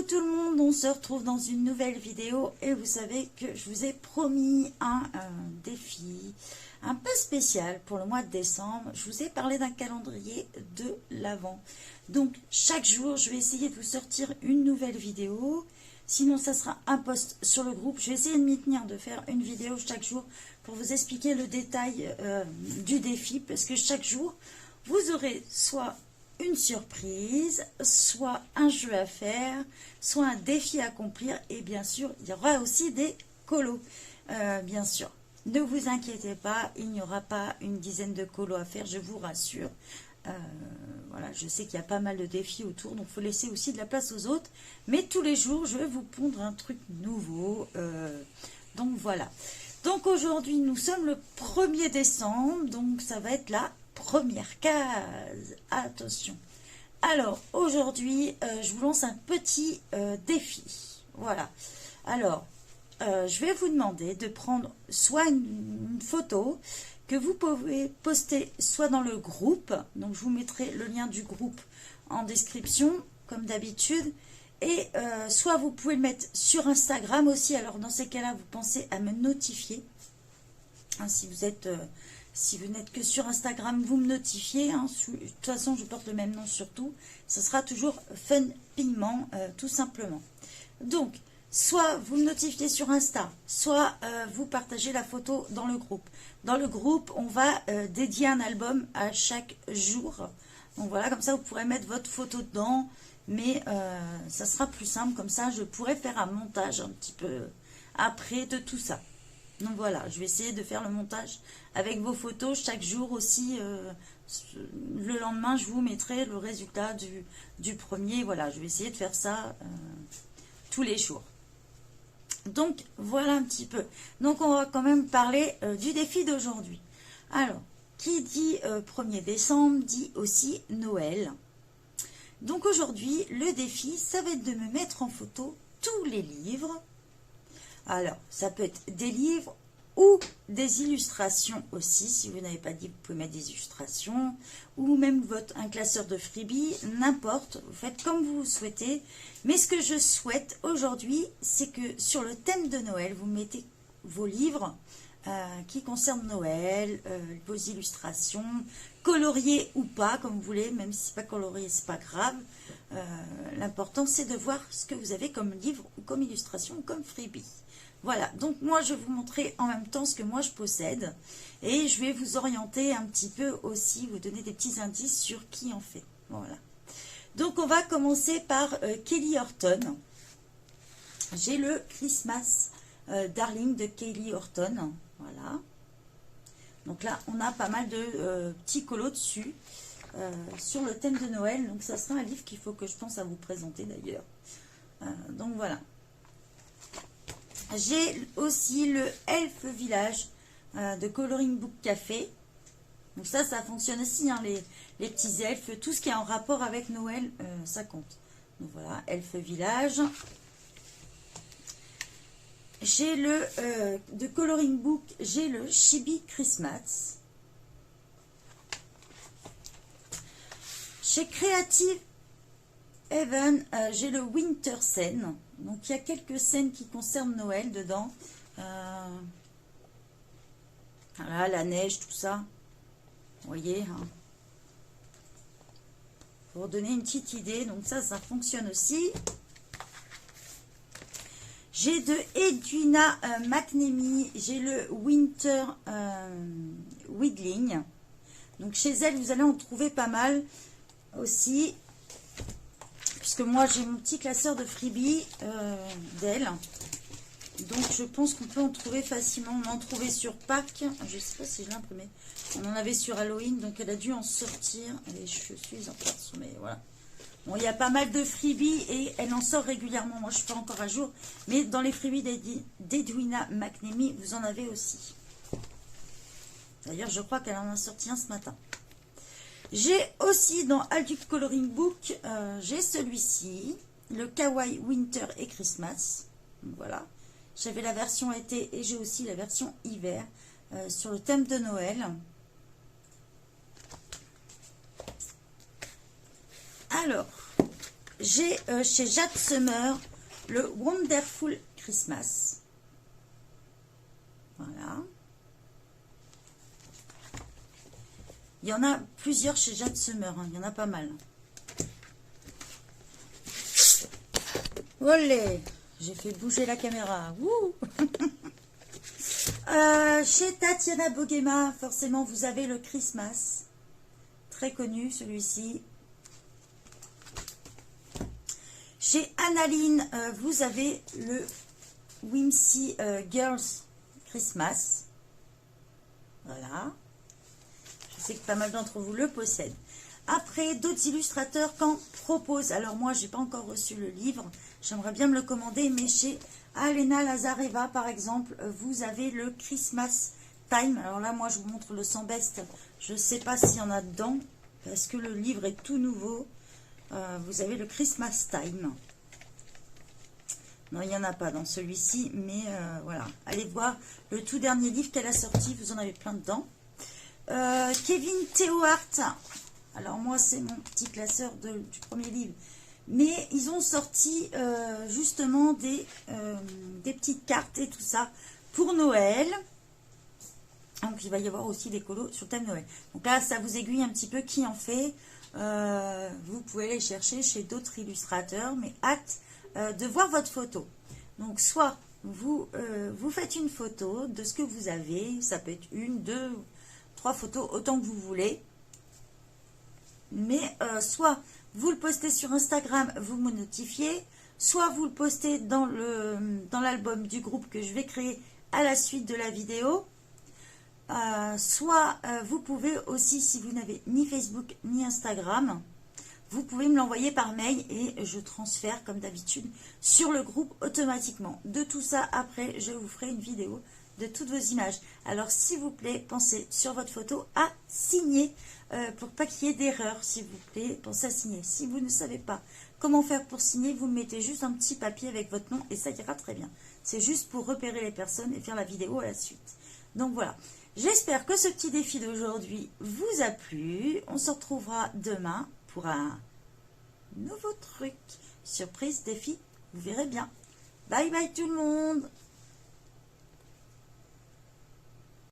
Coucou tout le monde, on se retrouve dans une nouvelle vidéo et vous savez que je vous ai promis un défi un peu spécial pour le mois de décembre. Je vous ai parlé d'un calendrier de l'Avent. Donc chaque jour, je vais essayer de vous sortir une nouvelle vidéo. Sinon, ça sera un post sur le groupe. Je vais essayer de m'y tenir, de faire une vidéo chaque jour pour vous expliquer le détail du défi. Parce que chaque jour, vous aurez soit une surprise, soit un jeu à faire, soit un défi à accomplir. Et bien sûr, il y aura aussi des colos. Bien sûr, ne vous inquiétez pas, il n'y aura pas une dizaine de colos à faire, je vous rassure. Voilà, je sais qu'il y a pas mal de défis autour, donc il faut laisser aussi de la place aux autres. Mais tous les jours, je vais vous pondre un truc nouveau. Donc voilà. Donc aujourd'hui, nous sommes le 1er décembre, donc ça va être la première case. Attention. Alors aujourd'hui, je vous lance un petit défi. Voilà. Alors, je vais vous demander de prendre soit une photo que vous pouvez poster soit dans le groupe, donc je vous mettrai le lien du groupe en description comme d'habitude, et soit vous pouvez le mettre sur Instagram aussi. Alors dans ces cas-là, vous pensez à me notifier. Hein, si vous n'êtes que sur Instagram, vous me notifiez. Hein, de toute façon, je porte le même nom surtout. Ce sera toujours Fun Pigment, tout simplement. Donc, soit vous me notifiez sur Insta, soit vous partagez la photo dans le groupe. Dans le groupe, on va dédier un album à chaque jour. Donc voilà, comme ça, vous pourrez mettre votre photo dedans. Mais ça sera plus simple, comme ça, je pourrai faire un montage un petit peu après de tout ça. Donc voilà, je vais essayer de faire le montage avec vos photos chaque jour aussi. Le lendemain, je vous mettrai le résultat du premier. Voilà, je vais essayer de faire ça tous les jours. Donc voilà un petit peu. Donc on va quand même parler du défi d'aujourd'hui. Alors, qui dit 1er décembre dit aussi Noël. Donc aujourd'hui, le défi, ça va être de me mettre en photo tous les livres. Alors, ça peut être des livres ou des illustrations aussi. Si vous n'avez pas de livre, vous pouvez mettre des illustrations. Ou même un classeur de freebie, n'importe. Vous faites comme vous souhaitez. Mais ce que je souhaite aujourd'hui, c'est que sur le thème de Noël, vous mettez vos livres qui concernent Noël, vos illustrations, coloriées ou pas, comme vous voulez. Même si ce n'est pas colorié, ce n'est pas grave. L'important, c'est de voir ce que vous avez comme livre ou comme illustration ou comme freebie. Voilà, donc moi je vais vous montrer en même temps ce que moi je possède et je vais vous orienter un petit peu aussi, vous donner des petits indices sur qui en fait. Voilà. Donc on va commencer par Kelly Horton. J'ai le Christmas Darling de Kelly Horton. Voilà. Donc là on a pas mal de petits colos dessus sur le thème de Noël. Donc ça sera un livre qu'il faut que je pense à vous présenter d'ailleurs. Donc voilà. J'ai aussi le Elf Village de Coloring Book Café. Donc ça fonctionne aussi, hein, les petits elfes, tout ce qui est en rapport avec Noël, ça compte. Donc voilà, Elf Village. J'ai le, de Coloring Book, j'ai le Chibi Christmas. Chez Creative Heaven, j'ai le Winter Scene. Donc, il y a quelques scènes qui concernent Noël dedans. Voilà, la neige, tout ça. Vous voyez, hein. Pour donner une petite idée. Donc, ça fonctionne aussi. J'ai de Edwina McNamee. J'ai le Winter Whittling. Donc, chez elle, vous allez en trouver pas mal aussi. Puisque moi j'ai mon petit classeur de freebie d'elle. Donc je pense qu'on peut en trouver facilement. On en trouvait sur Pâques. Je ne sais pas si je l'ai imprimé. On en avait sur Halloween. Donc elle a dû en sortir. Allez, je suis en train de sommeil. Voilà. Bon, il y a pas mal de freebies et elle en sort régulièrement. Moi je ne suis pas encore à jour. Mais dans les freebies d'Edwina McNamee, vous en avez aussi. D'ailleurs je crois qu'elle en a sorti un ce matin. J'ai aussi dans Alduc Coloring Book, j'ai celui-ci, le Kawaii Winter et Christmas. Voilà. J'avais la version été et j'ai aussi la version hiver sur le thème de Noël. Alors, j'ai chez Jade Summer le Wonderful Christmas. Voilà. Il y en a plusieurs chez Jade Summer, hein. Il y en a pas mal. Olé, j'ai fait bouger la caméra. Chez Tatiana Boguema, forcément, vous avez le Christmas. Très connu, celui-ci. Chez Annaline, vous avez le Whimsy Girls Christmas. Voilà. Je sais que pas mal d'entre vous le possèdent. Après, d'autres illustrateurs qu'en proposent. Alors moi, j'ai pas encore reçu le livre. J'aimerais bien me le commander, mais chez Alena Lazareva, par exemple, vous avez le Christmas Time. Alors là, moi, je vous montre le sans best. Je ne sais pas s'il y en a dedans, parce que le livre est tout nouveau. Vous avez le Christmas Time. Non, il n'y en a pas dans celui-ci, mais voilà. Allez voir le tout dernier livre qu'elle a sorti, vous en avez plein dedans. Kevin Theohart. Alors moi, c'est mon petit classeur du premier livre. Mais ils ont sorti justement des petites cartes et tout ça pour Noël. Donc il va y avoir aussi des colos sur le thème Noël. Donc là, ça vous aiguille un petit peu qui en fait. Vous pouvez les chercher chez d'autres illustrateurs, mais hâte de voir votre photo. Donc soit vous faites une photo de ce que vous avez, ça peut être 1, 2, 3 photos, autant que vous voulez. Mais soit vous le postez sur Instagram, vous me notifiez, soit vous le postez dans l'album du groupe que je vais créer à la suite de la vidéo. Soit vous pouvez aussi, si vous n'avez ni Facebook ni Instagram, vous pouvez me l'envoyer par mail et je transfère comme d'habitude sur le groupe automatiquement. De tout ça, après, je vous ferai une vidéo de toutes vos images. Alors, s'il vous plaît, pensez sur votre photo à signer pour pas qu'il y ait d'erreur, s'il vous plaît. Pensez à signer. Si vous ne savez pas comment faire pour signer, vous mettez juste un petit papier avec votre nom et ça ira très bien. C'est juste pour repérer les personnes et faire la vidéo à la suite. Donc voilà. J'espère que ce petit défi d'aujourd'hui vous a plu. On se retrouvera demain pour un nouveau truc. Surprise, défi, vous verrez bien. Bye bye tout le monde.